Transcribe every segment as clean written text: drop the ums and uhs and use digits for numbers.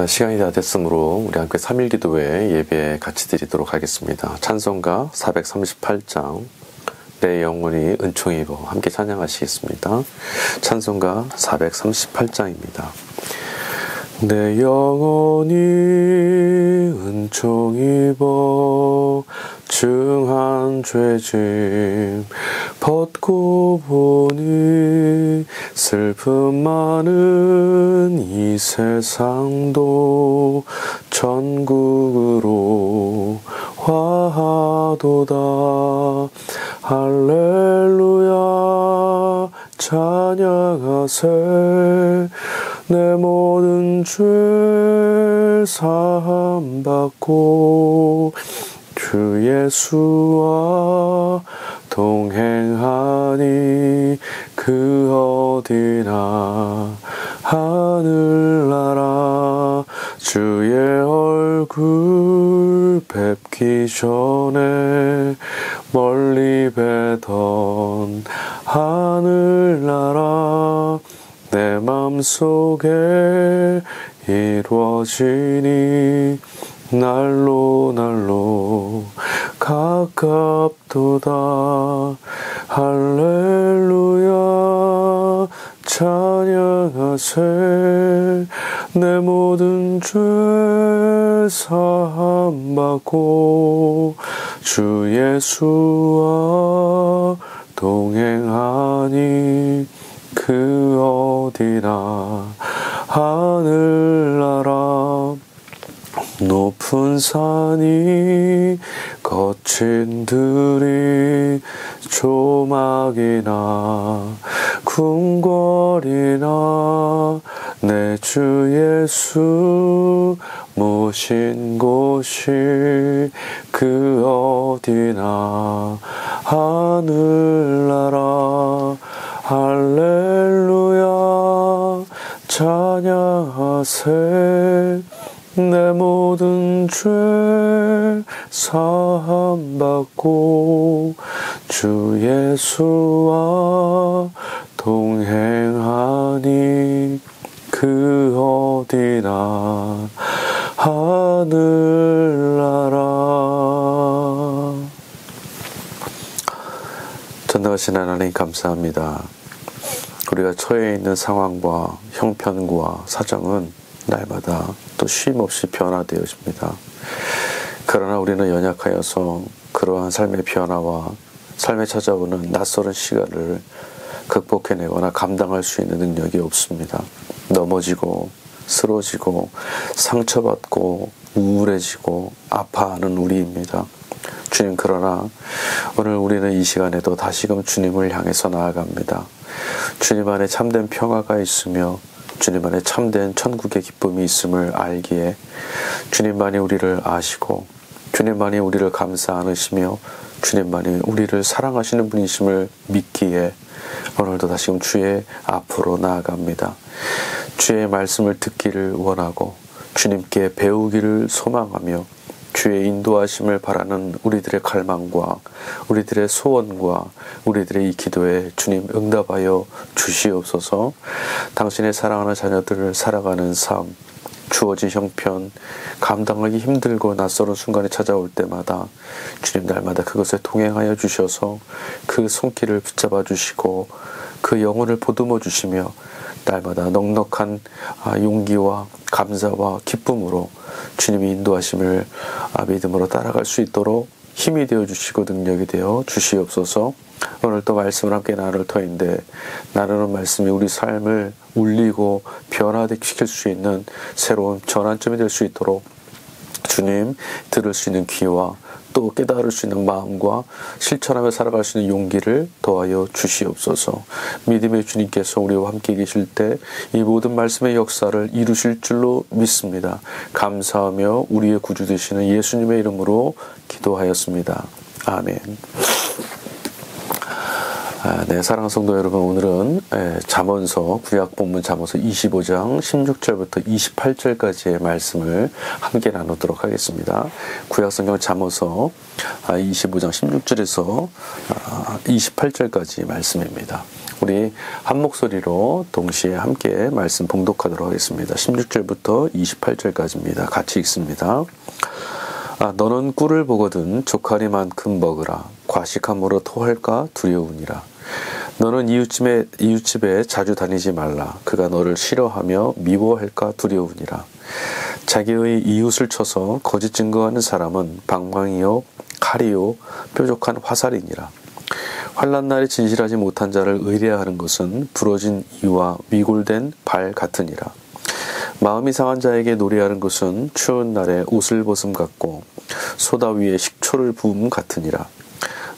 시간이 다 됐으므로 우리 함께 3일 기도회 예배 같이 드리도록 하겠습니다. 찬송가 438장 내 영혼이 은총이 입어 함께 찬양하시겠습니다. 찬송가 438장입니다. 내 영혼이 은총 입어 증한 죄짐 벗고 보니 슬픔 많은 이 세상도 천국으로 화하도다. 할렐루야 찬양하세. 내 모든 죄 사함 받고 주 예수와 동행하니 그 어디나 하늘나라. 주의 얼굴 뵙기 전에 멀리 뵈던 하늘나라. 내 맘속에 이루어지니 날로 날로 가깝도다. 할렐루야 찬양하세. 내 모든 죄 사함 받고 주 예수와 동행하니 그 어디나 하늘나라. 높은 산이 거친 들이 조막이나 궁궐이나 내 주 예수 모신 곳이 그 어디나 하늘나라. 할렐루야 찬양하세. 내 모든 죄 사함 받고 주 예수와 동행하니 그 어디나 하늘나라. 전능하신 하나님 감사합니다. 우리가 처해 있는 상황과 형편과 사정은 날마다 또 쉼없이 변화되어집니다. 그러나 우리는 연약하여서 그러한 삶의 변화와 삶에 찾아오는 낯설은 시간을 극복해내거나 감당할 수 있는 능력이 없습니다. 넘어지고 쓰러지고 상처받고 우울해지고 아파하는 우리입니다. 주님, 그러나 오늘 우리는 이 시간에도 다시금 주님을 향해서 나아갑니다. 주님 안에 참된 평화가 있으며 주님 안에 참된 천국의 기쁨이 있음을 알기에 주님만이 우리를 아시고 주님만이 우리를 감싸 안으시며 주님만이 우리를 사랑하시는 분이심을 믿기에 오늘도 다시금 주의 앞으로 나아갑니다. 주의 말씀을 듣기를 원하고 주님께 배우기를 소망하며 주의 인도하심을 바라는 우리들의 갈망과 우리들의 소원과 우리들의 이 기도에 주님 응답하여 주시옵소서. 당신의 사랑하는 자녀들을 살아가는 삶, 주어진 형편, 감당하기 힘들고 낯설은 순간이 찾아올 때마다 주님 날마다 그것에 동행하여 주셔서 그 손길을 붙잡아 주시고 그 영혼을 보듬어 주시며 날마다 넉넉한 용기와 감사와 기쁨으로 주님이 인도하심을 믿음으로 따라갈 수 있도록 힘이 되어 주시고 능력이 되어 주시옵소서. 오늘 또 말씀을 함께 나눌 터인데 나누는 말씀이 우리 삶을 울리고 변화시킬 수 있는 새로운 전환점이 될 수 있도록 주님 들을 수 있는 귀와 또 깨달을 수 있는 마음과 실천하며 살아갈 수 있는 용기를 더하여 주시옵소서. 믿음의 주님께서 우리와 함께 계실 때 이 모든 말씀의 역사를 이루실 줄로 믿습니다. 감사하며 우리의 구주 되시는 예수님의 이름으로 기도하였습니다. 아멘. 네, 사랑하는 성도 여러분, 오늘은 잠언서 구약 본문 잠언서 25장 16절부터 28절까지의 말씀을 함께 나누도록 하겠습니다. 구약 성경 잠언서 25장 16절에서 28절까지 말씀입니다. 우리 한 목소리로 동시에 함께 말씀 봉독하도록 하겠습니다. 16절부터 28절까지입니다. 같이 읽습니다. 너는 꿀을 보거든 조카리만큼 먹으라. 과식함으로 토할까 두려우니라. 너는 이웃집에 자주 다니지 말라. 그가 너를 싫어하며 미워할까 두려우니라. 자기의 이웃을 쳐서 거짓 증거하는 사람은 방망이요 칼이요 뾰족한 화살이니라. 환난 날에 진실하지 못한 자를 의뢰하는 것은 부러진 이와 위골된 발 같으니라. 마음이 상한 자에게 노래하는 것은 추운 날에 옷을 벗음 같고 소다 위에 식초를 부음 같으니라.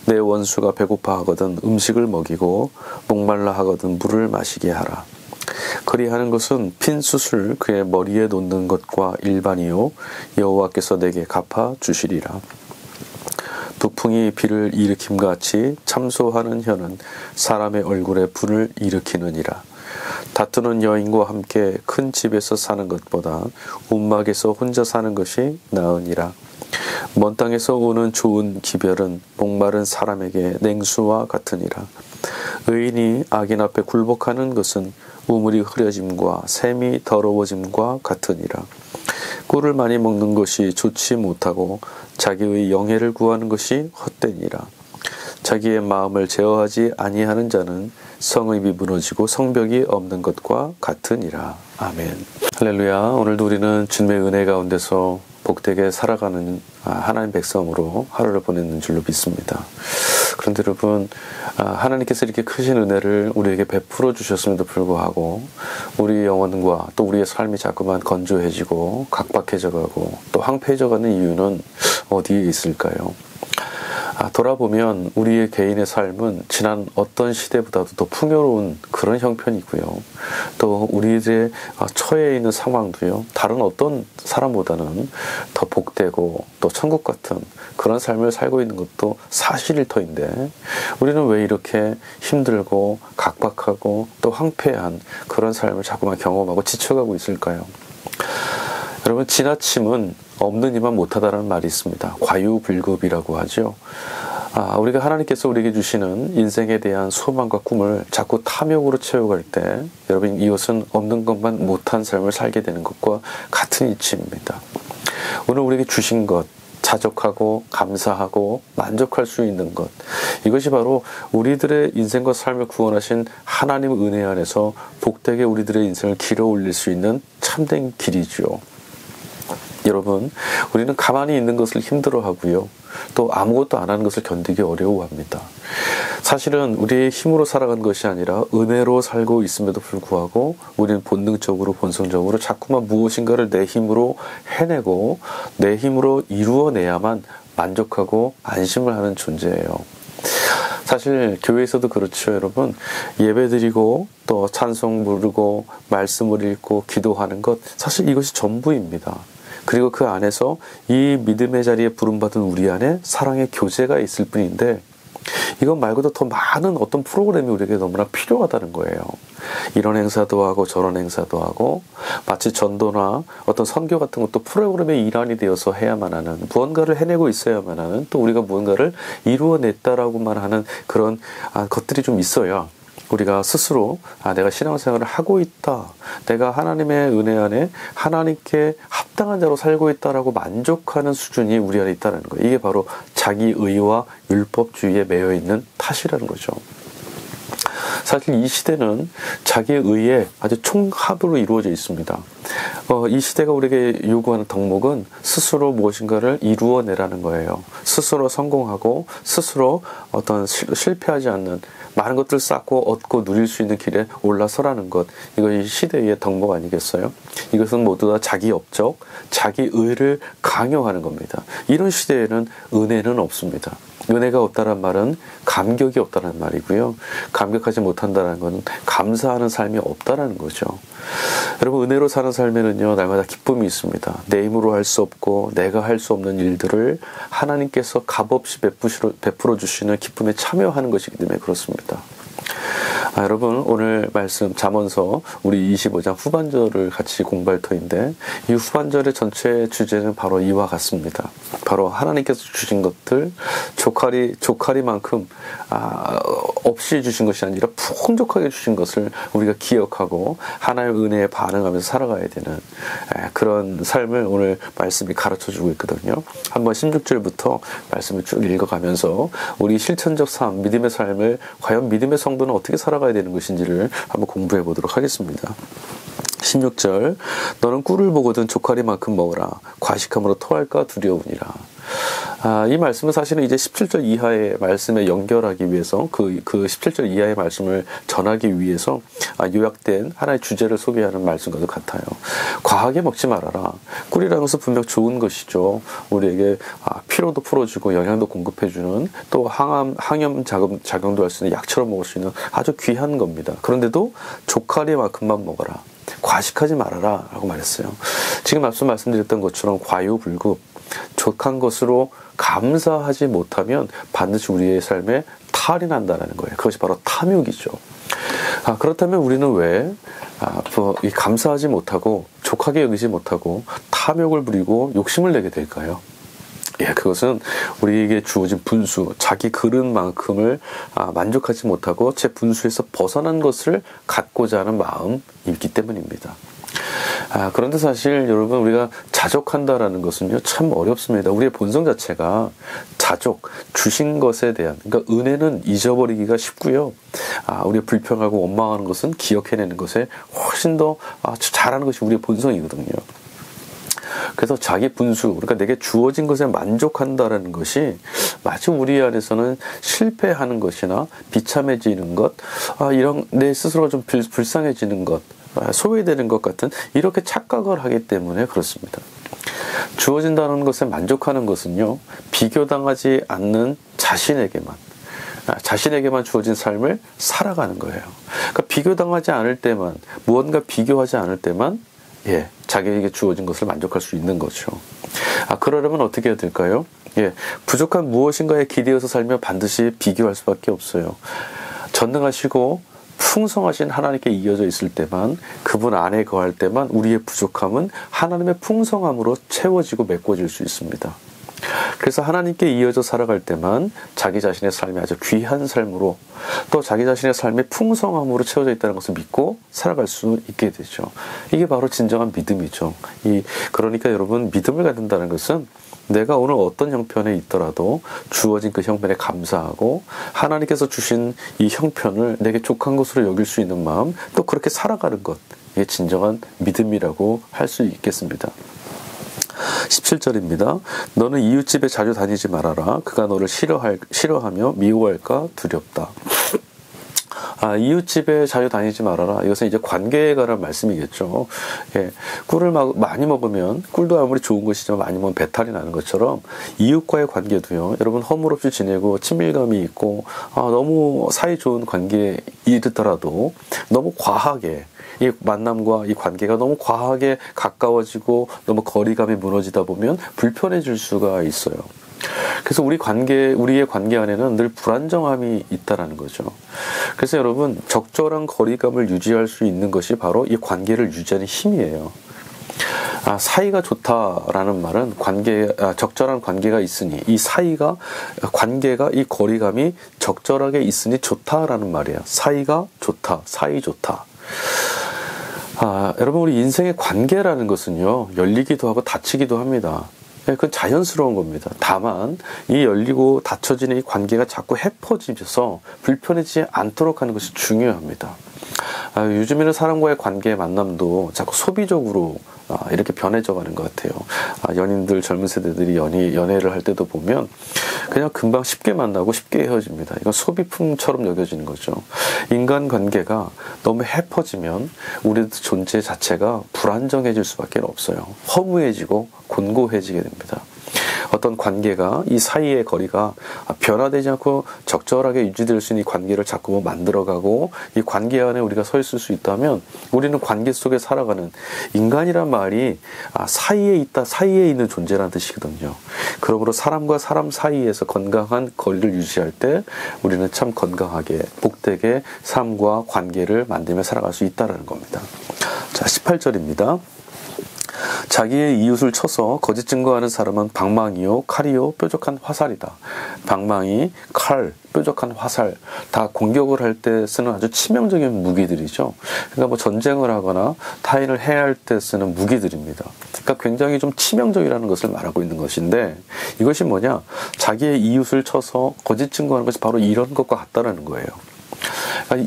내 원수가 배고파 하거든 음식을 먹이고 목말라 하거든 물을 마시게 하라. 그리하는 것은 핀 숯을 그의 머리에 놓는 것과 일반이요 여호와께서 내게 갚아 주시리라. 북풍이 비를 일으킴같이 참소하는 혀는 사람의 얼굴에 불을 일으키느니라. 다투는 여인과 함께 큰 집에서 사는 것보다 움막에서 혼자 사는 것이 나으니라. 먼 땅에서 오는 좋은 기별은 목마른 사람에게 냉수와 같으니라. 의인이 악인 앞에 굴복하는 것은 우물이 흐려짐과 샘이 더러워짐과 같으니라. 꿀을 많이 먹는 것이 좋지 못하고 자기의 영예를 구하는 것이 헛되니라. 자기의 마음을 제어하지 아니하는 자는 성읍이 무너지고 성벽이 없는 것과 같으니라. 아멘. 할렐루야. 오늘도 우리는 주님의 은혜 가운데서 복되게 살아가는 하나님 백성으로 하루를 보내는 줄로 믿습니다. 그런데 여러분, 하나님께서 이렇게 크신 은혜를 우리에게 베풀어 주셨음에도 불구하고 우리 영혼과 또 우리의 삶이 자꾸만 건조해지고 각박해져 가고 또 황폐해져 가는 이유는 어디에 있을까요? 돌아보면 우리의 개인의 삶은 지난 어떤 시대보다도 더 풍요로운 그런 형편이고요. 또 우리들의 처해 있는 상황도요. 다른 어떤 사람보다는 더 복되고 또 천국 같은 그런 삶을 살고 있는 것도 사실일 터인데 우리는 왜 이렇게 힘들고 각박하고 또 황폐한 그런 삶을 자꾸만 경험하고 지쳐가고 있을까요? 여러분, 지나침은 없는 이만 못하다는 말이 있습니다. 과유불급이라고 하죠. 우리가 하나님께서 우리에게 주시는 인생에 대한 소망과 꿈을 자꾸 탐욕으로 채워갈 때 여러분, 이것은 없는 것만 못한 삶을 살게 되는 것과 같은 이치입니다. 오늘 우리에게 주신 것, 자족하고 감사하고 만족할 수 있는 것, 이것이 바로 우리들의 인생과 삶을 구원하신 하나님 은혜 안에서 복되게 우리들의 인생을 길어 올릴 수 있는 참된 길이죠. 여러분, 우리는 가만히 있는 것을 힘들어하고요. 또 아무것도 안 하는 것을 견디기 어려워합니다. 사실은 우리의 힘으로 살아간 것이 아니라 은혜로 살고 있음에도 불구하고 우리는 본능적으로 본성적으로 자꾸만 무엇인가를 내 힘으로 해내고 내 힘으로 이루어내야만 만족하고 안심을 하는 존재예요. 사실 교회에서도 그렇죠, 여러분. 예배드리고 또 찬송 부르고 말씀을 읽고 기도하는 것, 사실 이것이 전부입니다. 그리고 그 안에서 이 믿음의 자리에 부름받은 우리 안에 사랑의 교제가 있을 뿐인데 이것 말고도 더 많은 어떤 프로그램이 우리에게 너무나 필요하다는 거예요. 이런 행사도 하고 저런 행사도 하고 마치 전도나 어떤 선교 같은 것도 프로그램의 일환이 되어서 해야만 하는, 무언가를 해내고 있어야만 하는, 또 우리가 무언가를 이루어냈다라고만 하는 그런 것들이 좀 있어야 우리가 스스로 내가 신앙생활을 하고 있다, 내가 하나님의 은혜 안에 하나님께 합당한 자로 살고 있다라고 만족하는 수준이 우리 안에 있다는 거예요. 이게 바로 자기의와 율법주의에 매여 있는 탓이라는 거죠. 사실 이 시대는 자기의 의에 아주 총합으로 이루어져 있습니다. 이 시대가 우리에게 요구하는 덕목은 스스로 무엇인가를 이루어내라는 거예요. 스스로 성공하고 스스로 어떤 실패하지 않는 많은 것들을 쌓고 얻고 누릴 수 있는 길에 올라서라는 것, 이것이 시대의 덕목 아니겠어요? 이것은 모두 다 자기 업적, 자기 의를 강요하는 겁니다. 이런 시대에는 은혜는 없습니다. 은혜가 없다는 말은 감격이 없다는 말이고요. 감격하지 못한다는 것은 감사하는 삶이 없다는 거죠. 여러분, 은혜로 사는 삶에는요, 날마다 기쁨이 있습니다. 내 힘으로 할 수 없고 내가 할 수 없는 일들을 하나님께서 값없이 베풀어 주시는 기쁨에 참여하는 것이기 때문에 그렇습니다. 여러분, 오늘 말씀 잠언서 우리 25장 후반절을 같이 공부할 터인데 이 후반절의 전체 주제는 바로 이와 같습니다. 바로 하나님께서 주신 것들, 조카리만큼 없이 주신 것이 아니라 풍족하게 주신 것을 우리가 기억하고 하나님의 은혜에 반응하면서 살아가야 되는 그런 삶을 오늘 말씀이 가르쳐주고 있거든요. 한번 16절부터 말씀을 쭉 읽어가면서 우리 실천적 삶, 믿음의 삶을 과연 믿음의 성도는 어떻게 살아가야 되는 것인지를 한번 공부해 보도록 하겠습니다. 16절, 너는 꿀을 보거든 조카리만큼 먹으라. 과식함으로 토할까 두려우니라. 이 말씀은 사실은 이제 17절 이하의 말씀에 연결하기 위해서 그 17절 이하의 말씀을 전하기 위해서 요약된 하나의 주제를 소개하는 말씀과도 같아요. 과하게 먹지 말아라. 꿀이라는 것은 분명 좋은 것이죠. 우리에게 피로도 풀어주고 영양도 공급해주는, 또 항염 작용도 할 수 있는, 약처럼 먹을 수 있는 아주 귀한 겁니다. 그런데도 조카리만큼만 먹어라. 과식하지 말아라 라고 말했어요. 지금 앞서 말씀드렸던 것처럼 과유불급, 족한 것으로 감사하지 못하면 반드시 우리의 삶에 탈이 난다는 거예요. 그것이 바로 탐욕이죠. 그렇다면 우리는 왜 감사하지 못하고 족하게 여기지 못하고 탐욕을 부리고 욕심을 내게 될까요? 그것은 우리에게 주어진 분수, 자기 그릇만큼을 만족하지 못하고 제 분수에서 벗어난 것을 갖고자 하는 마음이기 때문입니다. 그런데 사실 여러분, 우리가 자족한다라는 것은요 참 어렵습니다. 우리의 본성 자체가 주신 것에 대한, 그러니까 은혜는 잊어버리기가 쉽고요. 우리가 불평하고 원망하는 것은 기억해내는 것에 훨씬 더 잘하는 것이 우리의 본성이거든요. 그래서 자기 분수, 그러니까 내게 주어진 것에 만족한다라는 것이 마치 우리 안에서는 실패하는 것이나 비참해지는 것, 이런 내 스스로가 좀 불쌍해지는 것, 소외되는 것 같은 이렇게 착각을 하기 때문에 그렇습니다. 주어진다는 것에 만족하는 것은요, 비교당하지 않는 자신에게만 주어진 삶을 살아가는 거예요. 그러니까 비교당하지 않을 때만, 무언가 비교하지 않을 때만 자기에게 주어진 것을 만족할 수 있는 거죠. 그러려면 어떻게 해야 될까요? 부족한 무엇인가에 기대어서 살면 반드시 비교할 수밖에 없어요. 전능하시고 풍성하신 하나님께 이어져 있을 때만, 그분 안에 거할 때만 우리의 부족함은 하나님의 풍성함으로 채워지고 메꿔질 수 있습니다. 그래서 하나님께 이어져 살아갈 때만 자기 자신의 삶이 아주 귀한 삶으로, 또 자기 자신의 삶이 풍성함으로 채워져 있다는 것을 믿고 살아갈 수 있게 되죠. 이게 바로 진정한 믿음이죠. 그러니까 여러분, 믿음을 갖는다는 것은 내가 오늘 어떤 형편에 있더라도 주어진 그 형편에 감사하고 하나님께서 주신 이 형편을 내게 족한 것으로 여길 수 있는 마음, 또 그렇게 살아가는 것, 이게 진정한 믿음이라고 할 수 있겠습니다. 17절입니다. 너는 이웃집에 자주 다니지 말아라. 그가 너를 싫어하며 미워할까 두렵다. 이웃집에 자주 다니지 말아라. 이것은 이제 관계에 관한 말씀이겠죠. 꿀을 많이 먹으면, 꿀도 아무리 좋은 것이지만 많이 먹으면 배탈이 나는 것처럼 이웃과의 관계도요, 여러분 허물없이 지내고 친밀감이 있고 너무 사이 좋은 관계이더라도 너무 과하게, 이 만남과 이 관계가 너무 과하게 가까워지고 너무 거리감이 무너지다 보면 불편해질 수가 있어요. 그래서 우리의 관계 안에는 늘 불안정함이 있다라는 거죠. 그래서 여러분, 적절한 거리감을 유지할 수 있는 것이 바로 이 관계를 유지하는 힘이에요. 사이가 좋다라는 말은 적절한 관계가 있으니, 이 관계가, 이 거리감이 적절하게 있으니 좋다라는 말이에요. 사이가 좋다, 사이 좋다. 여러분, 우리 인생의 관계라는 것은요, 열리기도 하고 닫히기도 합니다. 그건 자연스러운 겁니다. 다만 이 열리고 닫혀지는 이 관계가 자꾸 헤퍼지면서 불편해지지 않도록 하는 것이 중요합니다. 요즘에는 사람과의 관계 만남도 자꾸 소비적으로 이렇게 변해져 가는 것 같아요. 연인들, 젊은 세대들이 연애를 할 때도 보면 그냥 금방 쉽게 만나고 쉽게 헤어집니다. 이건 소비품처럼 여겨지는 거죠. 인간관계가 너무 헤퍼지면 우리의 존재 자체가 불안정해질 수밖에 없어요. 허무해지고 곤고해지게 됩니다. 어떤 관계가, 이 사이의 거리가 변화되지 않고 적절하게 유지될 수 있는 이 관계를 자꾸 만들어가고 이 관계 안에 우리가 서 있을 수 있다면 우리는 관계 속에 살아가는, 인간이란 말이 사이에 있는 존재라는 뜻이거든요. 그러므로 사람과 사람 사이에서 건강한 거리를 유지할 때 우리는 참 건강하게 복되게 삶과 관계를 만들며 살아갈 수 있다는 겁니다. 자, 18절입니다. 자기의 이웃을 쳐서 거짓 증거하는 사람은 방망이요, 칼이요, 뾰족한 화살이다. 방망이, 칼, 뾰족한 화살, 다 공격을 할 때 쓰는 아주 치명적인 무기들이죠. 그러니까 뭐 전쟁을 하거나 타인을 해할 때 쓰는 무기들입니다. 그러니까 굉장히 좀 치명적이라는 것을 말하고 있는 것인데, 이것이 뭐냐? 자기의 이웃을 쳐서 거짓 증거하는 것이 바로 이런 것과 같다라는 거예요.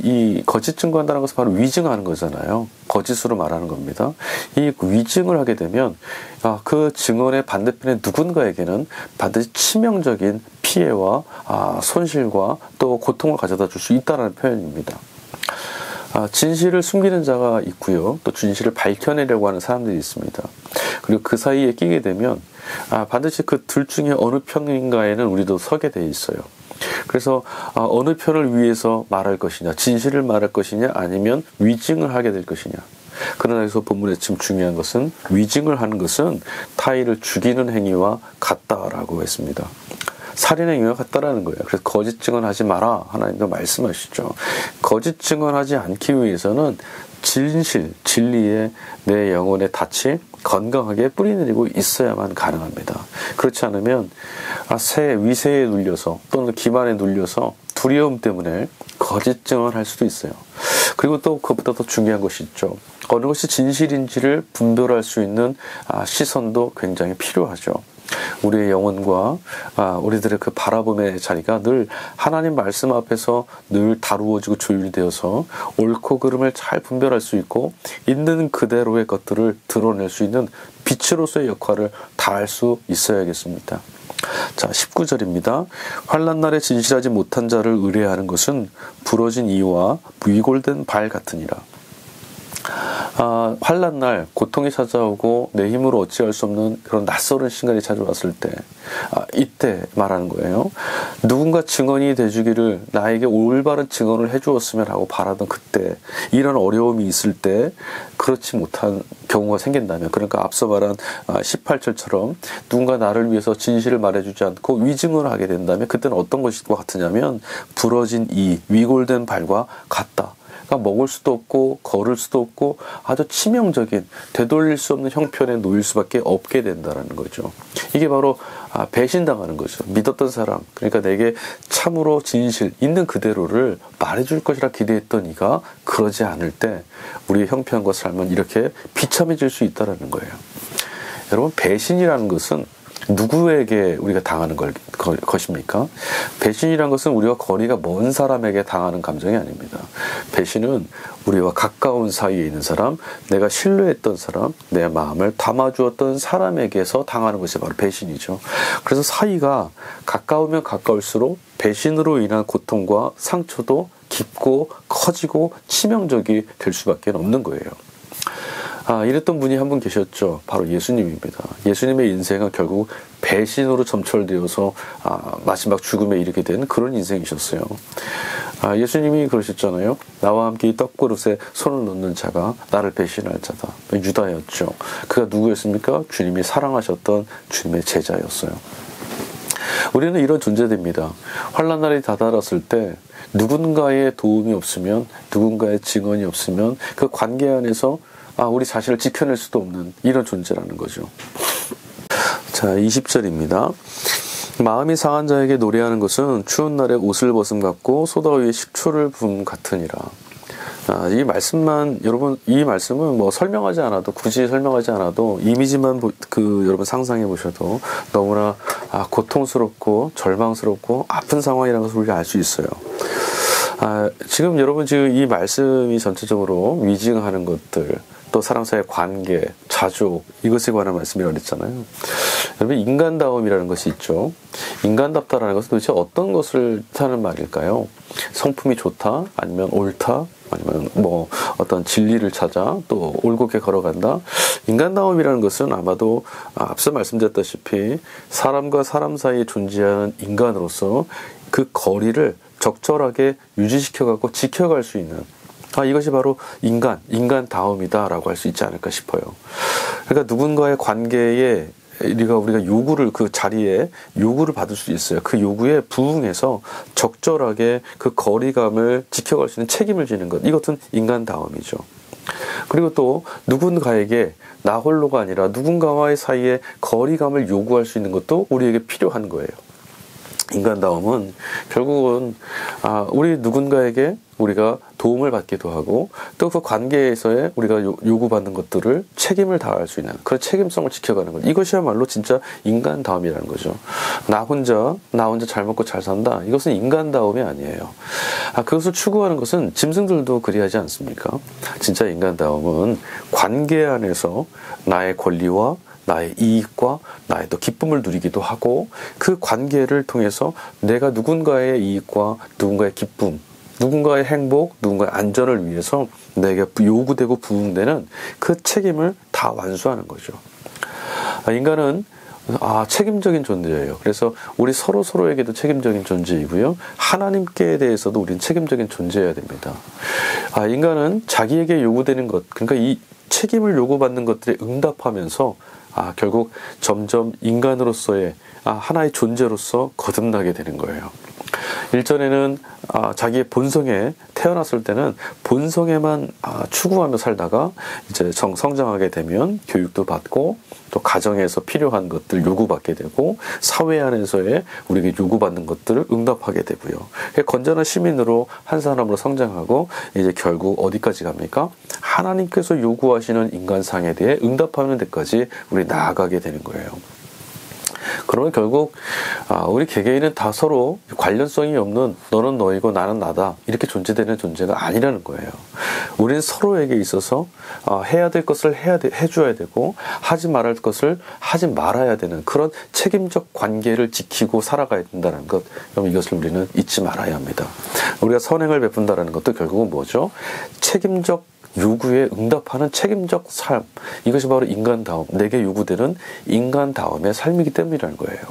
이 거짓 증거한다는 것은 바로 위증하는 거잖아요. 거짓으로 말하는 겁니다. 이 위증을 하게 되면 그 증언의 반대편의 누군가에게는 반드시 치명적인 피해와 손실과 또 고통을 가져다 줄 수 있다는 표현입니다. 진실을 숨기는 자가 있고요. 또 진실을 밝혀내려고 하는 사람들이 있습니다. 그리고 그 사이에 끼게 되면 반드시 그 둘 중에 어느 편인가에는 우리도 서게 돼 있어요. 그래서 어느 편을 위해서 말할 것이냐, 진실을 말할 것이냐, 아니면 위증을 하게 될 것이냐. 그러나 여기서 본문에 지금 중요한 것은 위증을 하는 것은 타인을 죽이는 행위와 같다라고 했습니다. 살인 행위와 같다라는 거예요. 그래서 거짓 증언하지 마라 하나님도 말씀하시죠. 거짓 증언하지 않기 위해서는 진실, 진리에 내 영혼의 닻이 건강하게 뿌리내리고 있어야만 가능합니다. 그렇지 않으면 위세에 눌려서 또는 기만에 눌려서 두려움 때문에 거짓 증언할 수도 있어요. 그리고 또 그것보다 더 중요한 것이 있죠. 어느 것이 진실인지를 분별할 수 있는 시선도 굉장히 필요하죠. 우리의 영혼과 우리들의 그 바라봄의 자리가 늘 하나님 말씀 앞에서 늘 다루어지고 조율되어서 옳고 그름을 잘 분별할 수 있고 있는 그대로의 것들을 드러낼 수 있는 빛으로서의 역할을 다할 수 있어야겠습니다. 자, 19절입니다. 환난 날에 진실하지 못한 자를 의뢰하는 것은 부러진 이와 위골된 발 같으니라. 환난 날 고통이 찾아오고 내 힘으로 어찌할 수 없는 그런 낯설은 시간이 찾아왔을 때 이때 말하는 거예요. 누군가 증언이 돼주기를 나에게 올바른 증언을 해주었으면 하고 바라던 그때 이런 어려움이 있을 때 그렇지 못한 경우가 생긴다면, 그러니까 앞서 말한 18절처럼 누군가 나를 위해서 진실을 말해주지 않고 위증을 하게 된다면 그때는 어떤 것과 같으냐면 부러진 이 위골된 발과 같다. 먹을 수도 없고 걸을 수도 없고 아주 치명적인 되돌릴 수 없는 형편에 놓일 수밖에 없게 된다는 거죠. 이게 바로 배신당하는 거죠. 믿었던 사람, 그러니까 내게 참으로 진실 있는 그대로를 말해줄 것이라 기대했던 이가 그러지 않을 때 우리의 형편과 삶은 이렇게 비참해질 수 있다는 거예요. 여러분, 배신이라는 것은 누구에게 우리가 당하는 것입니까? 배신이란 것은 우리와 거리가 먼 사람에게 당하는 감정이 아닙니다. 배신은 우리와 가까운 사이에 있는 사람, 내가 신뢰했던 사람, 내 마음을 담아주었던 사람에게서 당하는 것이 바로 배신이죠. 그래서 사이가 가까우면 가까울수록 배신으로 인한 고통과 상처도 깊고 커지고 치명적이 될 수밖에 없는 거예요. 이랬던 분이 한 분 계셨죠. 바로 예수님입니다. 예수님의 인생은 결국 배신으로 점철되어서 마지막 죽음에 이르게 된 그런 인생이셨어요. 예수님이 그러셨잖아요. 나와 함께 이 떡그릇에 손을 놓는 자가 나를 배신할 자다. 유다였죠. 그가 누구였습니까? 주님이 사랑하셨던 주님의 제자였어요. 우리는 이런 존재들입니다. 환난 날이 다다랐을 때 누군가의 도움이 없으면, 누군가의 증언이 없으면 그 관계 안에서 우리 자신을 지켜낼 수도 없는 이런 존재라는 거죠. 자, 20절입니다. 마음이 상한 자에게 노래하는 것은 추운 날에 옷을 벗음 같고 소다 위에 식초를 부음 같으니라. 이 말씀만, 여러분, 이 말씀은 뭐 설명하지 않아도, 굳이 설명하지 않아도 이미지만 여러분 상상해 보셔도 너무나 고통스럽고 절망스럽고 아픈 상황이라는 것을 우리가 알 수 있어요. 지금 여러분, 지금 이 말씀이 전체적으로 위증하는 것들, 또 사람 사이의 관계, 자족, 이것에 관한 말씀이라고 그랬잖아요. 여러분, 인간다움이라는 것이 있죠. 인간답다라는 것은 도대체 어떤 것을 뜻하는 말일까요? 성품이 좋다? 아니면 옳다? 아니면 뭐 어떤 진리를 찾아 또 올곧게 걸어간다? 인간다움이라는 것은 아마도 앞서 말씀드렸다시피 사람과 사람 사이에 존재하는 인간으로서 그 거리를 적절하게 유지시켜가고 지켜갈 수 있는, 이것이 바로 인간다움이다라고 할 수 있지 않을까 싶어요. 그러니까 누군가의 관계에 우리가 요구를, 그 자리에 요구를 받을 수 있어요. 그 요구에 부응해서 적절하게 그 거리감을 지켜갈 수 있는 책임을 지는 것, 이것은 인간다움이죠. 그리고 또 누군가에게 나 홀로가 아니라 누군가와의 사이에 거리감을 요구할 수 있는 것도 우리에게 필요한 거예요. 인간다움은 결국은 우리 누군가에게 우리가 도움을 받기도 하고 또 그 관계에서의 우리가 요구받는 것들을 책임을 다할 수 있는 그런 책임성을 지켜가는 것. 이것이야말로 진짜 인간다움이라는 거죠. 나 혼자 잘 먹고 잘 산다. 이것은 인간다움이 아니에요. 그것을 추구하는 것은 짐승들도 그리하지 않습니까? 진짜 인간다움은 관계 안에서 나의 권리와 나의 이익과 나의 또 기쁨을 누리기도 하고 그 관계를 통해서 내가 누군가의 이익과 누군가의 기쁨, 누군가의 행복, 누군가의 안전을 위해서 내게 요구되고 부응되는 그 책임을 다 완수하는 거죠. 인간은 책임적인 존재예요. 그래서 우리 서로에게도 책임적인 존재이고요. 하나님께 대해서도 우리는 책임적인 존재여야 됩니다. 인간은 자기에게 요구되는 것, 그러니까 이 책임을 요구받는 것들에 응답하면서 결국 점점 인간으로서의 하나의 존재로서 거듭나게 되는 거예요. 일전에는 자기의 본성에 태어났을 때는 본성에만 추구하며 살다가 이제 성장하게 되면 교육도 받고 또 가정에서 필요한 것들 요구받게 되고 사회 안에서의 우리에게 요구받는 것들을 응답하게 되고요. 건전한 시민으로 한 사람으로 성장하고 이제 결국 어디까지 갑니까? 하나님께서 요구하시는 인간상에 대해 응답하는 데까지 우리 나아가게 되는 거예요. 그러면 결국 우리 개개인은 다 서로 관련성이 없는 너는 너이고 나는 나다 이렇게 존재되는 존재가 아니라는 거예요. 우리는 서로에게 있어서 해야 될 것을 해줘야 되고 하지 말할 것을 하지 말아야 되는 그런 책임적 관계를 지키고 살아가야 된다는 것. 그럼 이것을 우리는 잊지 말아야 합니다. 우리가 선행을 베푼다는 것도 결국은 뭐죠? 책임적 요구에 응답하는 책임적 삶. 이것이 바로 인간다움, 내게 요구되는 인간다움의 삶이기 때문이라는 거예요.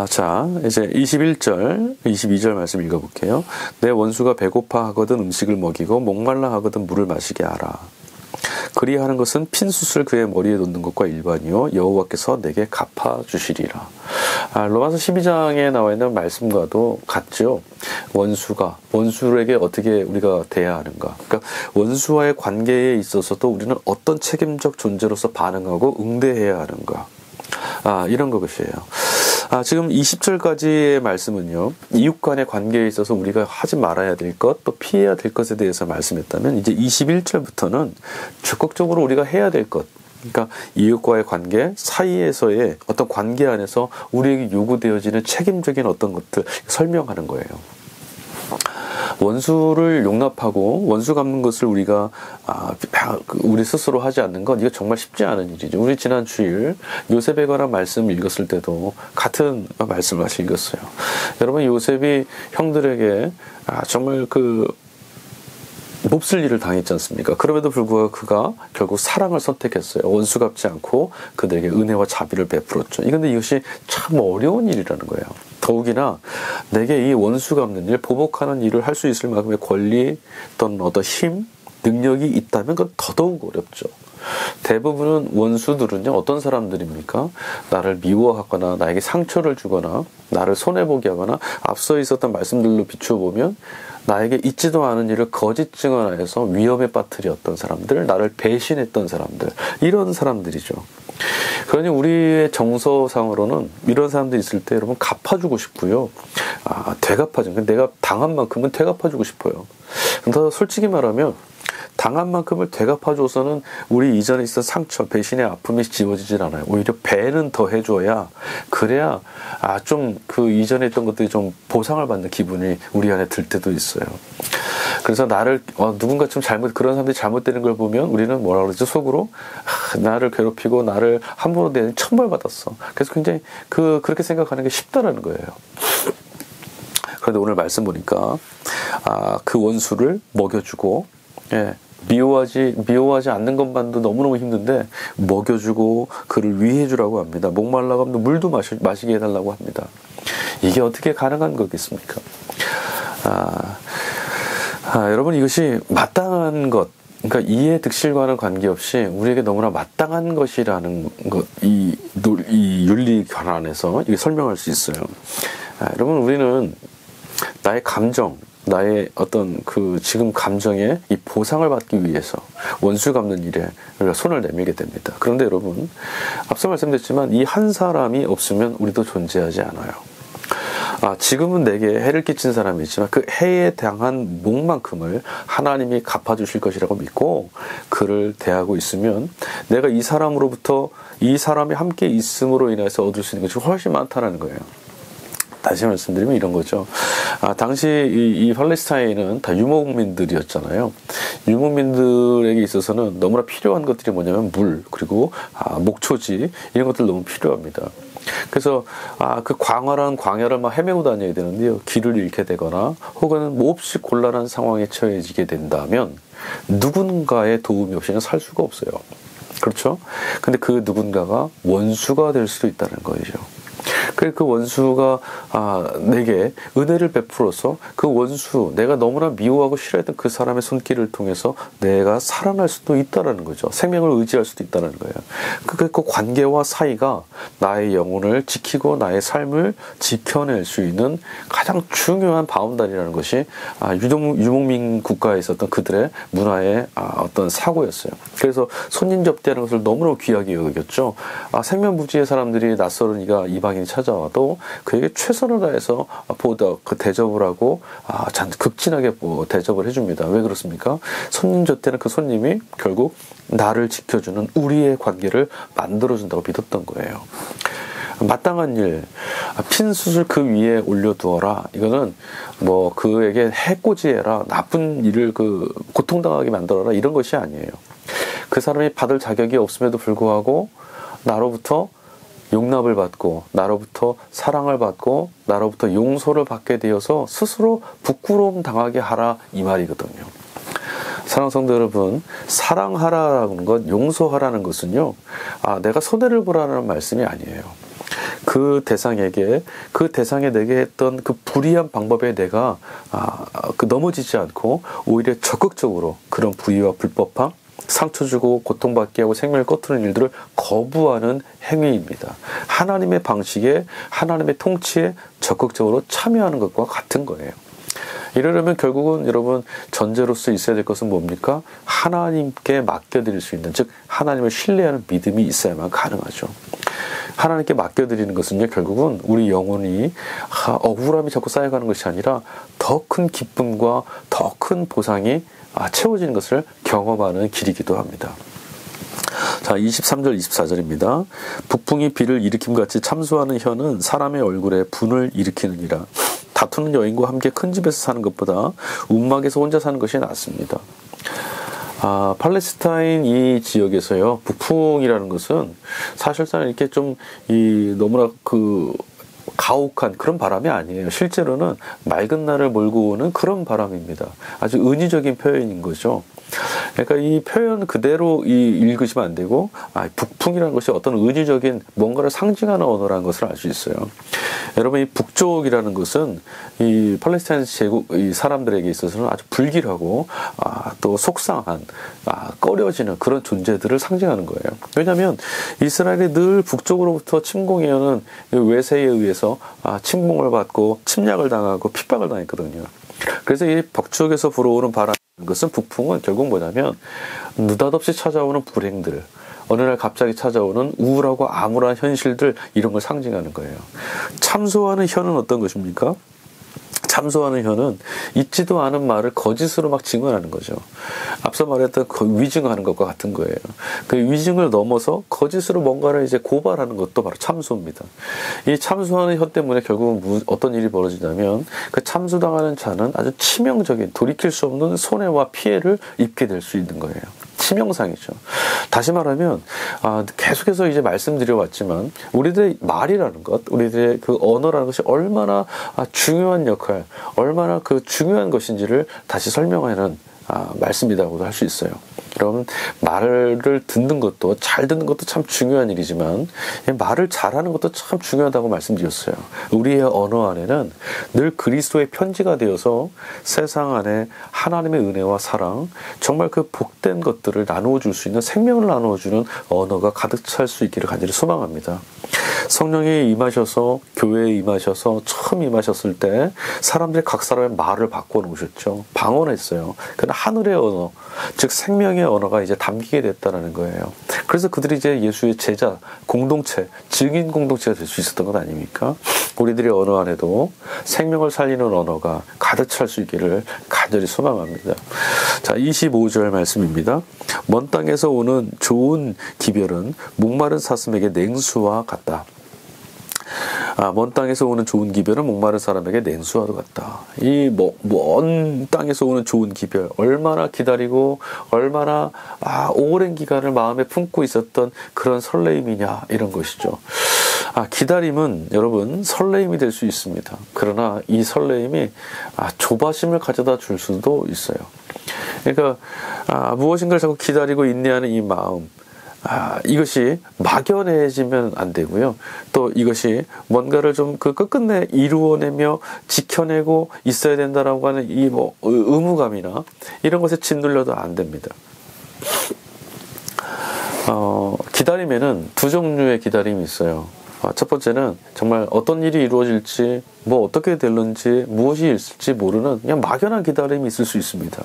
자, 이제 21절, 22절 말씀 읽어볼게요. 내 원수가 배고파 하거든 음식을 먹이고 목말라 하거든 물을 마시게 하라. 그리하는 것은 핀 숯을 그의 머리에 놓는 것과 일반이요 여호와께서 내게 갚아주시리라. 로마서 12장에 나와 있는 말씀과도 같죠. 원수에게 어떻게 우리가 대해야 하는가. 그러니까 원수와의 관계에 있어서도 우리는 어떤 책임적 존재로서 반응하고 응대해야 하는가. 이런 것이에요. 지금 20절까지의 말씀은요, 이웃 간의 관계에 있어서 우리가 하지 말아야 될 것, 또 피해야 될 것에 대해서 말씀했다면, 이제 21절부터는 적극적으로 우리가 해야 될 것, 그러니까 이웃과의 관계 사이에서의 어떤 관계 안에서 우리에게 요구되어지는 책임적인 어떤 것들 설명하는 거예요. 원수를 용납하고 원수 갚는 것을 우리가 우리 스스로 하지 않는 건 이거 정말 쉽지 않은 일이죠. 우리 지난 주일 요셉에 관한 말씀 읽었을 때도 같은 말씀을 읽었어요. 여러분, 요셉이 형들에게 정말 몹쓸 일을 당했지 않습니까? 그럼에도 불구하고 그가 결국 사랑을 선택했어요. 원수 갚지 않고 그들에게 은혜와 자비를 베풀었죠. 그런데 이것이 참 어려운 일이라는 거예요. 더욱이나 내게 이 원수 갚는 일, 보복하는 일을 할 수 있을 만큼의 권리 또는 어떤 힘, 능력이 있다면 그건 더더욱 어렵죠. 대부분은 원수들은요, 어떤 사람들입니까? 나를 미워하거나 나에게 상처를 주거나 나를 손해보게 하거나 앞서 있었던 말씀들로 비추어보면 나에게 있지도 않은 일을 거짓 증언하여서 위험에 빠뜨렸던 사람들, 나를 배신했던 사람들, 이런 사람들이죠. 그러니 우리의 정서상으로는 이런 사람들이 있을 때 여러분 갚아주고 싶고요. 되갚아줘. 내가 당한 만큼은 되갚아주고 싶어요. 더 솔직히 말하면 당한 만큼을 되갚아줘서는 우리 이전에 있었던 상처, 배신의 아픔이 지워지질 않아요. 오히려 배는 더 해줘야, 그래야 좀 그 이전에 있던 것들이 좀 보상을 받는 기분이 우리 안에 들 때도 있어요. 그래서 나를 누군가 좀 그런 사람들이 잘못되는 걸 보면 우리는 뭐라 그러죠? 속으로 나를 괴롭히고 나를 함부로 대는 천벌받았어. 그래서 굉장히 그렇게 생각하는 게 쉽다라는 거예요. 그런데 오늘 말씀 보니까 그 원수를 먹여주고, 미워하지 않는 것만도 너무너무 힘든데 먹여주고 그를 위해주라고 합니다. 목말라고 하면 물도 마시게 해달라고 합니다. 이게 어떻게 가능한 거겠습니까? 여러분, 이것이 마땅한 것, 그러니까 이해 득실과는 관계없이 우리에게 너무나 마땅한 것이라는 것, 이 윤리 관안에서 이게 설명할 수 있어요. 여러분, 우리는 나의 감정, 나의 어떤 그 지금 감정의 이 보상을 받기 위해서 원수 갚는 일에 우리가 손을 내밀게 됩니다. 그런데 여러분, 앞서 말씀드렸지만 이 한 사람이 없으면 우리도 존재하지 않아요. 지금은 내게 해를 끼친 사람이 있지만 그 해에 당한 몫만큼을 하나님이 갚아주실 것이라고 믿고 그를 대하고 있으면 내가 이 사람으로부터 이 사람이 함께 있음으로 인해서 얻을 수 있는 것이 훨씬 많다는 거예요. 다시 말씀드리면 이런 거죠. 당시 이 팔레스타인은 다 유목민들이었잖아요. 유목민들에게 있어서는 너무나 필요한 것들이 뭐냐면 물, 그리고 목초지, 이런 것들 너무 필요합니다. 그래서 그 광활한 광야를 막 헤매고 다녀야 되는데요. 길을 잃게 되거나 혹은 몹시 곤란한 상황에 처해지게 된다면 누군가의 도움이 없이는 살 수가 없어요. 그렇죠? 근데 그 누군가가 원수가 될 수도 있다는 거죠. 그 원수가 내게 은혜를 베풀어서 그 원수, 내가 너무나 미워하고 싫어했던 그 사람의 손길을 통해서 내가 살아날 수도 있다는 거죠. 생명을 의지할 수도 있다는 거예요. 그 관계와 사이가 나의 영혼을 지키고 나의 삶을 지켜낼 수 있는 가장 중요한 바운다리라는 것이 유목민 국가에 있었던 그들의 문화의 어떤 사고였어요. 그래서 손님 접대하는 것을 너무나 귀하게 여겼죠. 생면부지의 사람들이 낯설으니까 이방인이 찾아와도 그에게 최선을 다해서 그 대접을 하고 극진하게 대접을 해줍니다. 왜 그렇습니까? 손님 곁에는 그 손님이 결국 나를 지켜주는 우리의 관계를 만들어준다고 믿었던 거예요. 마땅한 일, 핀수술 그 위에 올려두어라. 이거는 뭐 그에게 해코지해라, 나쁜 일을 고통당하게 만들어라, 이런 것이 아니에요. 그 사람이 받을 자격이 없음에도 불구하고 나로부터 용납을 받고 나로부터 사랑을 받고 나로부터 용서를 받게 되어서 스스로 부끄러움 당하게 하라, 이 말이거든요. 사랑하는 성도 여러분, 사랑하라는 것, 용서하라는 것은요, 내가 손해를 보라는 말씀이 아니에요. 그 대상에 내게 했던 그 불의한 방법에 내가 넘어지지 않고 오히려 적극적으로 그런 불의와 불법함, 상처 주고 고통받게 하고 생명을 꺼트리는 일들을 거부하는 행위입니다. 하나님의 방식에, 하나님의 통치에 적극적으로 참여하는 것과 같은 거예요. 이러려면 결국은 여러분, 전제로서 있어야 될 것은 뭡니까? 하나님께 맡겨드릴 수 있는, 즉 하나님을 신뢰하는 믿음이 있어야만 가능하죠. 하나님께 맡겨드리는 것은요, 결국은 우리 영혼이 억울함이 자꾸 쌓여가는 것이 아니라 더 큰 기쁨과 더 큰 보상이 채워지는 것을 경험하는 길이기도 합니다. 자, 23절 24절입니다. 북풍이 비를 일으킴같이 참수하는 혀는 사람의 얼굴에 분을 일으키느니라. 다투는 여인과 함께 큰 집에서 사는 것보다 움막에서 혼자 사는 것이 낫습니다. 팔레스타인 이 지역에서요, 북풍이라는 것은 사실상 이렇게 좀 너무나 가혹한 그런 바람이 아니에요. 실제로는 맑은 날을 몰고 오는 그런 바람입니다. 아주 은유적인 표현인 거죠. 그러니까 이 표현 그대로 읽으시면 안 되고, 북풍이라는 것이 어떤 은유적인 뭔가를 상징하는 언어라는 것을 알 수 있어요. 여러분, 이 북쪽이라는 것은 이 팔레스타인 제국 이 사람들에게 있어서는 아주 불길하고 또 속상한, 꺼려지는 그런 존재들을 상징하는 거예요. 왜냐하면 이스라엘이 늘 북쪽으로부터 침공해오는 외세에 의해서 침공을 받고 침략을 당하고 핍박을 당했거든요. 그래서 이 북쪽에서 불어오는 바람, 것은 북풍은 결국 뭐냐면 느닷없이 찾아오는 불행들, 어느 날 갑자기 찾아오는 우울하고 암울한 현실들, 이런 걸 상징하는 거예요. 참소하는 혀는 어떤 것입니까? 참소하는 혀는 있지도 않은 말을 거짓으로 막 증언하는 거죠. 앞서 말했던 위증하는 것과 같은 거예요. 그 위증을 넘어서 거짓으로 뭔가를 이제 고발하는 것도 바로 참소입니다. 이 참소하는 혀 때문에 결국은 어떤 일이 벌어지냐면 그 참소당하는 자는 아주 치명적인, 돌이킬 수 없는 손해와 피해를 입게 될 수 있는 거예요. 치명상이죠. 다시 말하면 계속해서 이제 말씀드려왔지만 우리들의 말이라는 것, 우리들의 그 언어라는 것이 얼마나 중요한 역할, 얼마나 중요한 것인지를 다시 설명하는 말씀이라고도 할 수 있어요. 여러분, 말을 듣는 것도, 잘 듣는 것도 참 중요한 일이지만 말을 잘하는 것도 참 중요하다고 말씀드렸어요. 우리의 언어 안에는 늘 그리스도의 편지가 되어서 세상 안에 하나님의 은혜와 사랑, 정말 그 복된 것들을 나누어 줄 수 있는, 생명을 나누어 주는 언어가 가득 찰 수 있기를 간절히 소망합니다. 성령이 임하셔서 교회에 임하셔서 처음 임하셨을 때 사람들이 각 사람의 말을 바꿔놓으셨죠. 방언했어요. 그러나 하늘의 언어, 즉 생명의 언어가 이제 담기게 됐다는 거예요. 그래서 그들이 이제 예수의 제자, 공동체, 증인 공동체가 될 수 있었던 것 아닙니까? 우리들의 언어 안에도 생명을 살리는 언어가 가득 찰 수 있기를 간절히 소망합니다. 자, 25절 말씀입니다. 먼 땅에서 오는 좋은 기별은 목마른 사슴에게 냉수와 같다. 먼 땅에서 오는 좋은 기별은 목마른 사람에게 냉수와도 같다. 이 먼 땅에서 오는 좋은 기별, 얼마나 기다리고 얼마나 오랜 기간을 마음에 품고 있었던 그런 설레임이냐, 이런 것이죠. 기다림은 여러분 설레임이 될 수 있습니다. 그러나 이 설레임이 조바심을 가져다 줄 수도 있어요. 그러니까 무엇인가를 자꾸 기다리고 인내하는 이 마음, 이것이 막연해지면 안 되고요. 또 이것이 뭔가를 좀 끝끝내 이루어내며 지켜내고 있어야 된다라고 하는 이 의무감이나 이런 것에 짓눌려도 안 됩니다. 기다림에는 두 종류의 기다림이 있어요. 첫 번째는 정말 어떤 일이 이루어질지, 어떻게 될는지, 무엇이 있을지 모르는 그냥 막연한 기다림이 있을 수 있습니다.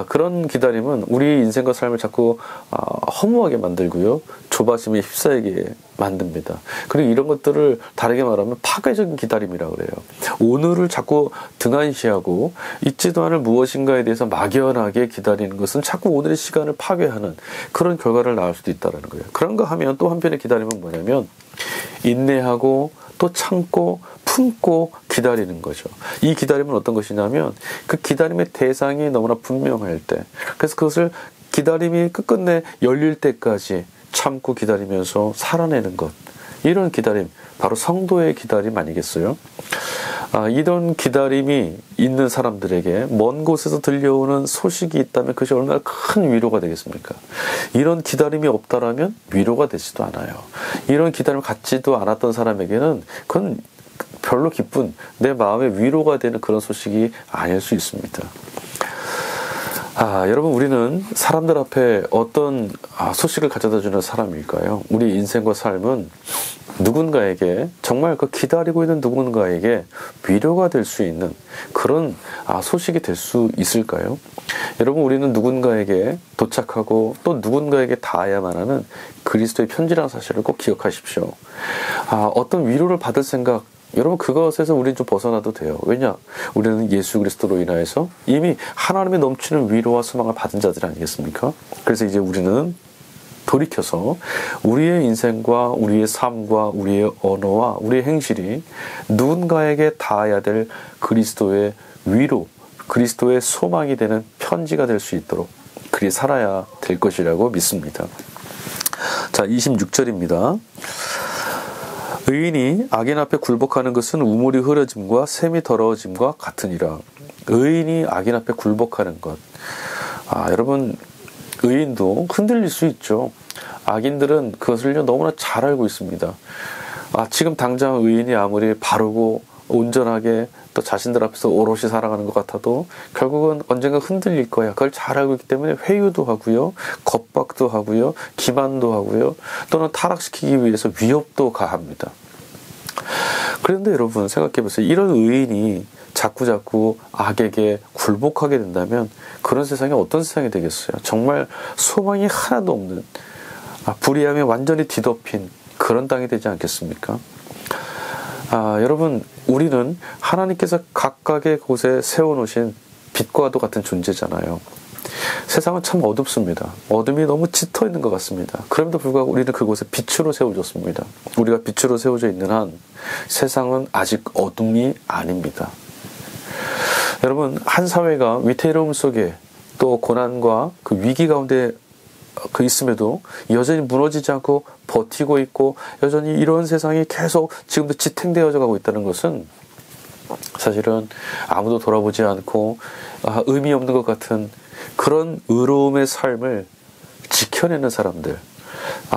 그런 기다림은 우리 인생과 삶을 자꾸 허무하게 만들고요, 조바심에 휩싸이게 만듭니다. 그리고 이런 것들을 다르게 말하면 파괴적인 기다림이라고 그래요. 오늘을 자꾸 등한시하고 있지도 않을 무엇인가에 대해서 막연하게 기다리는 것은 자꾸 오늘의 시간을 파괴하는 그런 결과를 낳을 수도 있다는 거예요. 그런가 하면 또 한편의 기다림은 뭐냐면 인내하고 또 참고 품고 기다리는 거죠. 이 기다림은 어떤 것이냐면 그 기다림의 대상이 너무나 분명할 때, 그래서 그것을 기다림이 끝끝내 열릴 때까지 참고 기다리면서 살아내는 것, 이런 기다림, 바로 성도의 기다림 아니겠어요? 이런 기다림이 있는 사람들에게 먼 곳에서 들려오는 소식이 있다면 그것이 얼마나 큰 위로가 되겠습니까? 이런 기다림이 없다라면 위로가 되지도 않아요. 이런 기다림을 갖지도 않았던 사람에게는 그건 별로 기쁜, 내 마음의 위로가 되는 그런 소식이 아닐 수 있습니다. 여러분, 우리는 사람들 앞에 어떤 소식을 가져다주는 사람일까요? 우리 인생과 삶은 누군가에게, 정말 그 기다리고 있는 누군가에게 위로가 될 수 있는 그런 소식이 될 수 있을까요? 여러분, 우리는 누군가에게 도착하고 또 누군가에게 닿아야만 하는 그리스도의 편지라는 사실을 꼭 기억하십시오. 어떤 위로를 받을 생각, 여러분, 그것에서 우리는 좀 벗어나도 돼요. 왜냐? 우리는 예수 그리스도로 인하여서 이미 하나님의 넘치는 위로와 소망을 받은 자들 아니겠습니까? 그래서 이제 우리는 돌이켜서 우리의 인생과 우리의 삶과 우리의 언어와 우리의 행실이 누군가에게 닿아야 될 그리스도의 위로, 그리스도의 소망이 되는 편지가 될 수 있도록 그리 살아야 될 것이라고 믿습니다. 자, 26절입니다. 의인이 악인 앞에 굴복하는 것은 우물이 흐려짐과 샘이 더러워짐과 같으니라. 의인이 악인 앞에 굴복하는 것. 여러분, 의인도 흔들릴 수 있죠. 악인들은 그것을 너무나 잘 알고 있습니다. 지금 당장 의인이 아무리 바르고 온전하게 또 자신들 앞에서 오롯이 살아가는 것 같아도 결국은 언젠가 흔들릴 거야. 그걸 잘 알고 있기 때문에 회유도 하고요, 겁박도 하고요, 기만도 하고요, 또는 타락시키기 위해서 위협도 가합니다. 그런데 여러분, 생각해보세요. 이런 의인이 자꾸자꾸 악에게 굴복하게 된다면 그런 세상이 어떤 세상이 되겠어요? 정말 소망이 하나도 없는, 불의함에 완전히 뒤덮인 그런 땅이 되지 않겠습니까? 여러분, 우리는 하나님께서 각각의 곳에 세워놓으신 빛과도 같은 존재잖아요. 세상은 참 어둡습니다. 어둠이 너무 짙어 있는 것 같습니다. 그럼에도 불구하고 우리는 그곳에 빛으로 세워졌습니다. 우리가 빛으로 세워져 있는 한 세상은 아직 어둠이 아닙니다. 여러분, 한 사회가 위태로움 속에 또 고난과 그 위기 가운데 있음에도 여전히 무너지지 않고 버티고 있고 여전히 이런 세상이 계속 지금도 지탱되어져 가고 있다는 것은 사실은 아무도 돌아보지 않고 의미 없는 것 같은 그런 의로움의 삶을 지켜내는 사람들,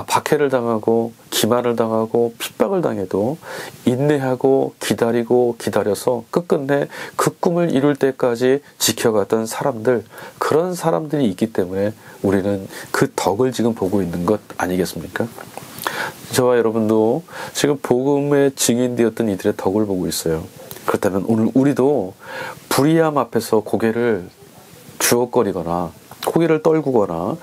박해를 당하고 기만을 당하고 핍박을 당해도 인내하고 기다리고 기다려서 끝끝내 그 꿈을 이룰 때까지 지켜갔던 사람들, 그런 사람들이 있기 때문에 우리는 그 덕을 지금 보고 있는 것 아니겠습니까? 저와 여러분도 지금 복음의 증인되었던 이들의 덕을 보고 있어요. 그렇다면 오늘 우리도 불의함 앞에서 고개를 주걱거리거나 고개를 떨구거나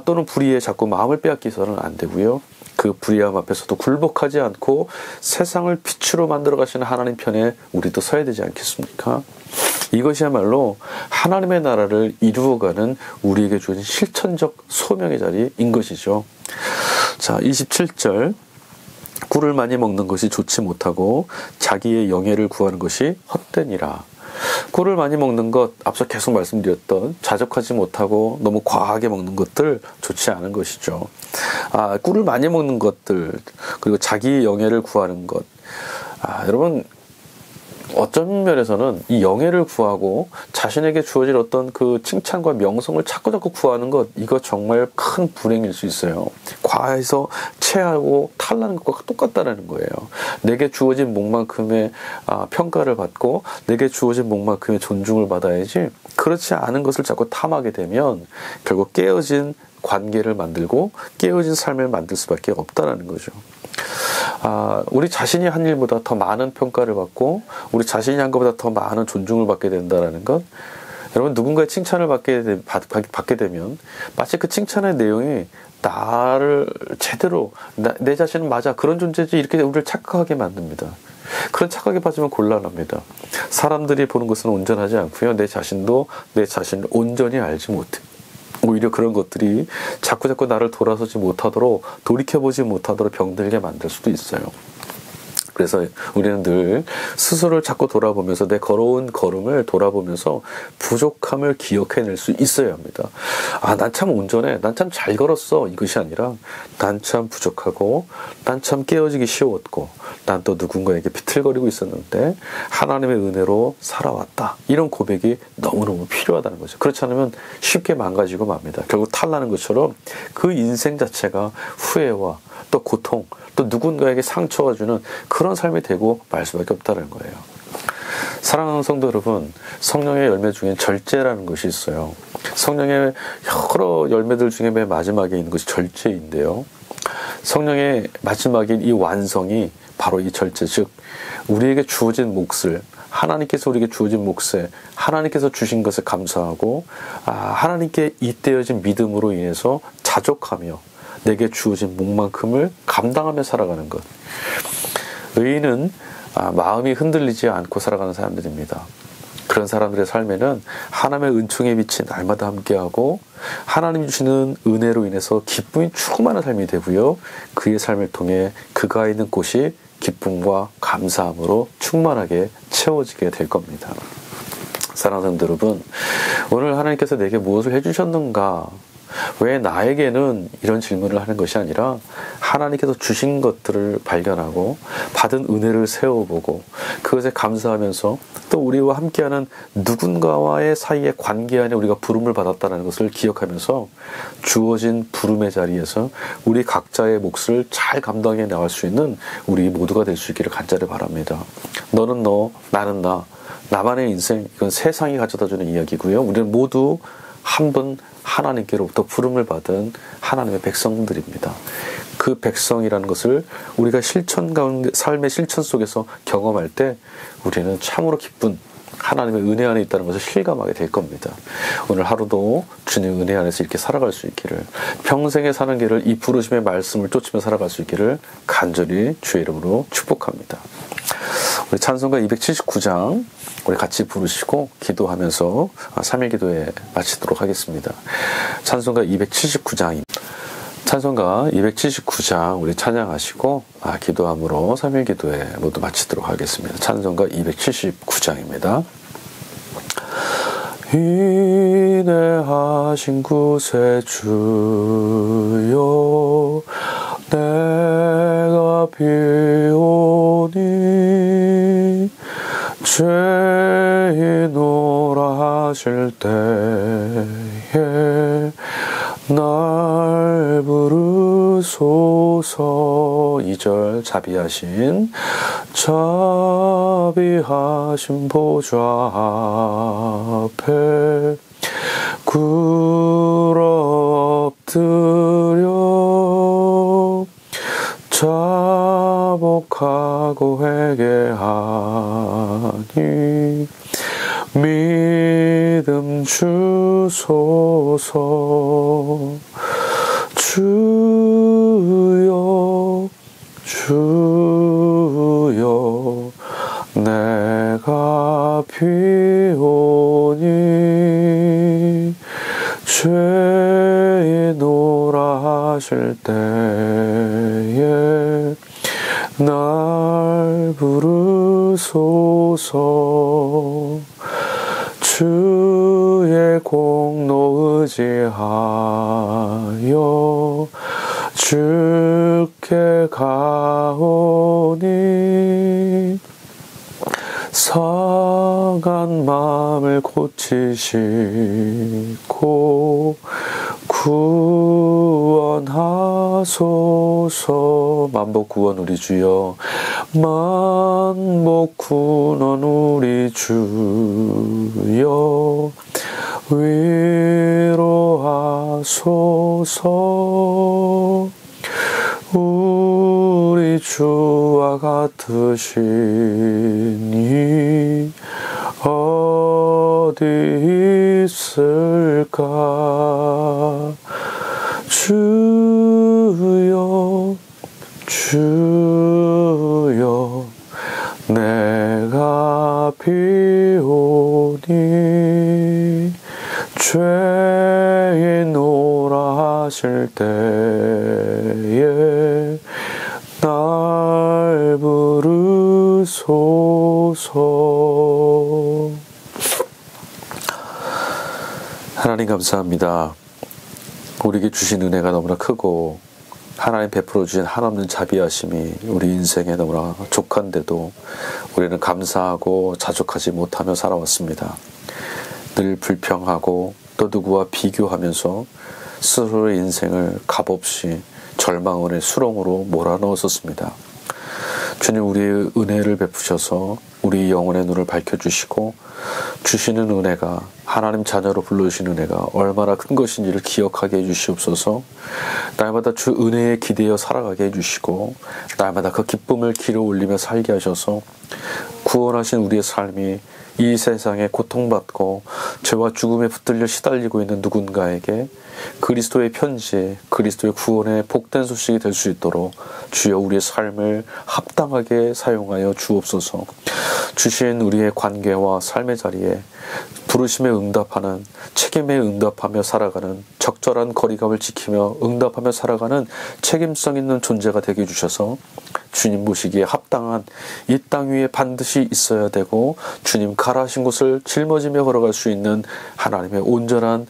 또는 불의에 자꾸 마음을 빼앗기서는 안 되고요. 그 불의함 앞에서도 굴복하지 않고 세상을 빛으로 만들어 가시는 하나님 편에 우리도 서야 되지 않겠습니까? 이것이야말로 하나님의 나라를 이루어가는 우리에게 주어진 실천적 소명의 자리인 것이죠. 자, 27절. 꿀을 많이 먹는 것이 좋지 못하고 자기의 영예를 구하는 것이 헛되니라. 꿀을 많이 먹는 것, 앞서 계속 말씀드렸던 자족하지 못하고 너무 과하게 먹는 것들 좋지 않은 것이죠. 꿀을 많이 먹는 것들, 그리고 자기의 영예를 구하는 것. 여러분, 어떤 면에서는 이 영예를 구하고 자신에게 주어질 어떤 그 칭찬과 명성을 자꾸 구하는 것, 이거 정말 큰 불행일 수 있어요. 과해서 체하고 탈나는 것과 똑같다는 거예요. 내게 주어진 목만큼의 평가를 받고 내게 주어진 목만큼의 존중을 받아야지, 그렇지 않은 것을 자꾸 탐하게 되면 결국 깨어진 관계를 만들고 깨어진 삶을 만들 수밖에 없다는 거죠. 우리 자신이 한 일보다 더 많은 평가를 받고 우리 자신이 한 것보다 더 많은 존중을 받게 된다는 것, 여러분, 누군가의 칭찬을 받게 되면 마치 그 칭찬의 내용이 나를 제대로 내 자신은 맞아, 그런 존재지, 이렇게 우리를 착각하게 만듭니다. 그런 착각에 빠지면 곤란합니다. 사람들이 보는 것은 온전하지 않고요, 내 자신도 내 자신을 온전히 알지 못해. 오히려 그런 것들이 자꾸 나를 돌아서지 못하도록, 돌이켜보지 못하도록 병들게 만들 수도 있어요. 그래서 우리는 늘 스스로를 자꾸 돌아보면서 내 걸어온 걸음을 돌아보면서 부족함을 기억해낼 수 있어야 합니다. 난 참 온전해, 난 참 잘 걸었어, 이것이 아니라 난 참 부족하고 난 참 깨어지기 쉬웠고 난 또 누군가에게 비틀거리고 있었는데 하나님의 은혜로 살아왔다, 이런 고백이 너무너무 필요하다는 거죠. 그렇지 않으면 쉽게 망가지고 맙니다. 결국 탈나는 것처럼 그 인생 자체가 후회와 또 고통, 또 누군가에게 상처가 주는 그런 삶이 되고 말 수밖에 없다는 거예요. 사랑하는 성도 여러분, 성령의 열매 중에 절제라는 것이 있어요. 성령의 여러 열매들 중에 맨 마지막에 있는 것이 절제인데요. 성령의 마지막인 이 완성이 바로 이 절제, 즉 우리에게 주어진 몫을, 하나님께서 우리에게 주어진 몫에 하나님께서 주신 것에 감사하고 하나님께 잇대어진 믿음으로 인해서 자족하며 내게 주어진 몫만큼을 감당하며 살아가는 것. 의인은 마음이 흔들리지 않고 살아가는 사람들입니다. 그런 사람들의 삶에는 하나님의 은총의 빛이 날마다 함께하고 하나님이 주시는 은혜로 인해서 기쁨이 충만한 삶이 되고요, 그의 삶을 통해 그가 있는 곳이 기쁨과 감사함으로 충만하게 채워지게 될 겁니다. 사랑하는 성도 여러분, 오늘 하나님께서 내게 무엇을 해주셨는가, 왜 나에게는, 이런 질문을 하는 것이 아니라 하나님께서 주신 것들을 발견하고 받은 은혜를 세워보고 그것에 감사하면서 또 우리와 함께하는 누군가와의 사이의 관계 안에 우리가 부름을 받았다는 것을 기억하면서 주어진 부름의 자리에서 우리 각자의 몫을 잘 감당해 나갈 수 있는 우리 모두가 될 수 있기를 간절히 바랍니다. 너는 너, 나는 나, 나만의 인생, 이건 세상이 가져다주는 이야기고요, 우리는 모두 한 분 하나님께로부터 부름을 받은 하나님의 백성들입니다. 그 백성이라는 것을 우리가 실천 가운데, 삶의 실천 속에서 경험할 때 우리는 참으로 기쁜 하나님의 은혜 안에 있다는 것을 실감하게 될 겁니다. 오늘 하루도 주님의 은혜 안에서 이렇게 살아갈 수 있기를, 평생에 사는 길을 이 부르심의 말씀을 쫓으며 살아갈 수 있기를 간절히 주의 이름으로 축복합니다. 우리 찬송가 279장 우리 같이 부르시고 기도하면서 3일 기도에 마치도록 하겠습니다. 찬송가 279장입니다. 찬송가 279장 우리 찬양하시고 기도함으로 3일 기도에 모두 마치도록 하겠습니다. 찬송가 279장입니다. 인내하신 구세주여, 내가 비오니 죄인오라 하실 때에 날 부르소서. 2절 자비하신 보좌 앞에 굴 엎드려 자복하고 회개하니 믿음 주소서. 주여 주여 내가 비오니 죄인노라 하실 때에 날 부르소서. 주의 공로 의지하여 주께 가오니 상한 마음을 고치시고 구원하소서. 만복 구원 우리 주여, 만복 구원 우리 주여, 위로하소서. 우리 주와 같으시니 어디 있을까. 주여 주여 내가 비오니 죄인노라 하실 때에 날 부르소서. 하나님 감사합니다. 우리에게 주신 은혜가 너무나 크고 하나님 베풀어 주신 한없는 자비하심이 우리 인생에 너무나 족한데도 우리는 감사하고 자족하지 못하며 살아왔습니다. 늘 불평하고 또 누구와 비교하면서 스스로의 인생을 값없이 절망원의 수렁으로 몰아넣었었습니다. 주님, 우리의 은혜를 베푸셔서 우리 영혼의 눈을 밝혀주시고 주시는 은혜가, 하나님 자녀로 불러주신 은혜가 얼마나 큰 것인지를 기억하게 해주시옵소서. 날마다 주 은혜에 기대어 살아가게 해주시고 날마다 그 기쁨을 길어 올리며 살게 하셔서 구원하신 우리의 삶이 이 세상에 고통받고 죄와 죽음에 붙들려 시달리고 있는 누군가에게 그리스도의 편지, 그리스도의 구원의 복된 소식이 될 수 있도록 주여 우리의 삶을 합당하게 사용하여 주옵소서. 주신 우리의 관계와 삶의 자리에 부르심에 응답하는, 책임에 응답하며 살아가는, 적절한 거리감을 지키며 응답하며 살아가는 책임성 있는 존재가 되게 해주셔서 주님 보시기에 합당한 이 땅 위에 반드시 있어야 되고 주님 가라하신 곳을 짊어지며 걸어갈 수 있는 하나님의 온전한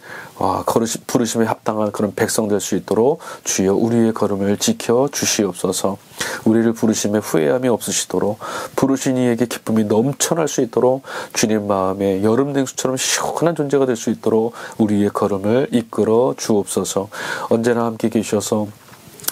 부르심에 합당한 그런 백성 될 수 있도록 주여 우리의 걸음을 지켜 주시옵소서. 우리를 부르심에 후회함이 없으시도록 부르신 이에게 기쁨이 넘쳐날 수 있도록 주님 마음에 여름 냉수처럼 시원한 존재가 될 수 있도록 우리의 걸음을 이끌어 주옵소서. 언제나 함께 계셔서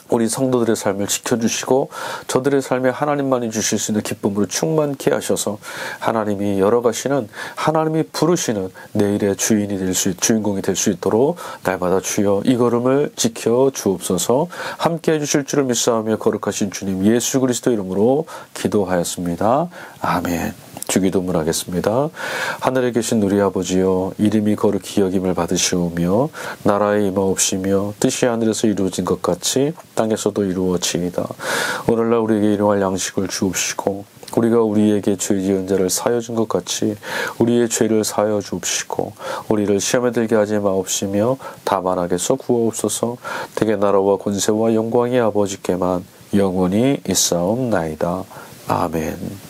우리 성도들의 삶을 지켜주시고 저들의 삶에 하나님만이 주실 수 있는 기쁨으로 충만케 하셔서 하나님이 열어가시는, 하나님이 부르시는 내일의 주인공이 될 수 있도록 날마다 주여 이 걸음을 지켜 주옵소서. 함께 해주실 줄을 믿사오며 거룩하신 주님 예수 그리스도 이름으로 기도하였습니다. 아멘. 주기도문 하겠습니다. 하늘에 계신 우리 아버지여, 이름이 거룩히 여김을 받으시오며 나라에 임하옵시며 뜻이 하늘에서 이루어진 것 같이 땅에서도 이루어지이다. 오늘날 우리에게 일용할 양식을 주옵시고 우리가 우리에게 죄 지은 자를 사하여 준 것 같이 우리의 죄를 사하여 주옵시고 우리를 시험에 들게 하지 마옵시며 다만 악에서 구하옵소서. 대개 나라와 권세와 영광이 아버지께만 영원히 있사옵나이다. 아멘.